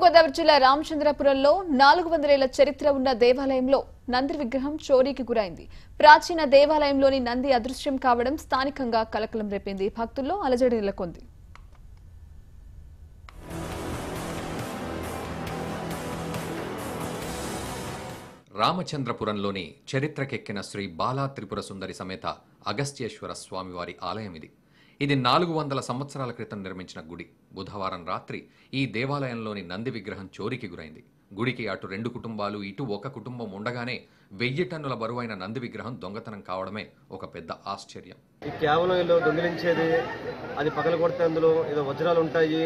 తూర్పుగోదావరి జిల్లా రామచంద్రపురంలో 400 ఏళ్ల చరిత్ర ఉన్న దేవాలయంలో నంది విగ్రహం చోరీకి గురైంది. ప్రాచీన దేవాలయంలోని నంది అదృశ్యం కావడం స్థానికంగా కలకలం రేపింది. భక్తుల్లో అలజడి నెలకొంది. రామచంద్రపురంలోని చరిత్రకెక్కిన శ్రీ బాలా త్రిపుర సుందరి సమేత అగస్త్యేశ్వర స్వామివారి ఆలయం ఇది 400 సంవత్సరాల క్రితం నిర్మించిన గుడి. బుధవారం రాత్రి ఈ దేవాలయంలోని నంది విగ్రహం చోరీకి గురైంది. గుడికి అటు 2 కుటుంబాలు ఇటు ఒక కుటుంబం ఉండగానే 1000 టన్నుల బరువైన నంది విగ్రహం దొంగతనం కావడమే ఒక పెద్ద ఆశ్చర్యం. ఈ కేవలం ఇలా దొంగిలించేది, అది పగల కొడితే అందులో ఏదో వజ్రాలు ఉంటాయి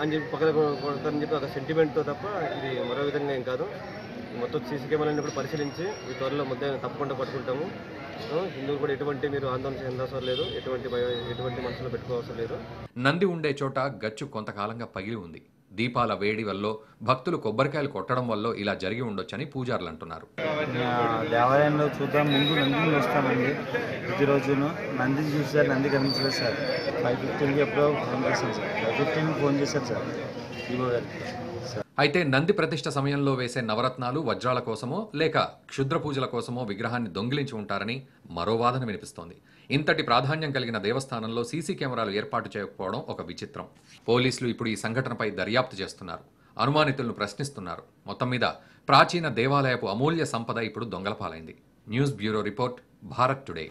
అని చెప్పి పగల కొడతారని చెప్పి ఒక సెంటిమెంట్తో తప్ప ఇది మరో విధంగా ఏం కాదు. మొత్తం సీసీ కెమెరాలను కూడా పరిశీలించి ఈ త్వరలో ముద్ద తప్పకుండా పట్టుకుంటాము. హిందువులు కూడా ఎటువంటి మీరు ఆందోళన చెందవసరం లేదు, ఎటువంటి మనసులో పెట్టుకోవసరం లేదు. నంది ఉండే చోట గచ్చు కొంతకాలంగా పగిలి ఉంది. దీపాల వేడి వల్ల భక్తులు కొబ్బరికాయలు కొట్టడం వల్ల ఇలా జరిగి ఉండొచ్చని పూజారులు అంటున్నారు. దేవాలయంలో చూద్దాం, ముందు నందిని చూస్తామండి. ప్రతిరోజును నంది చూసారు, నంది కనిపించలేదు సార్. 5:15కి ఎప్పుడో ఫోన్ చేశాను సార్. 5:15కి ఫోన్ చేశారు సార్ ఈవో గారికి. అయితే నంది ప్రతిష్ఠ సమయంలో వేసే నవరత్నాలు వజ్రాల కోసమో లేక క్షుద్ర పూజల కోసమో విగ్రహాన్ని దొంగిలించి ఉంటారని మరో వాదన వినిపిస్తోంది. ఇంతటి ప్రాధాన్యం కలిగిన దేవస్థానంలో సీసీ కెమెరాలు ఏర్పాటు చేయకపోవడం ఒక విచిత్రం. పోలీసులు ఇప్పుడు ఈ సంఘటనపై దర్యాప్తు చేస్తున్నారు. అనుమానితులను ప్రశ్నిస్తున్నారు. మొత్తం మీద ప్రాచీన దేవాలయపు అమూల్య సంపద ఇప్పుడు దొంగల పాలైంది. News bureau report, Bharat today.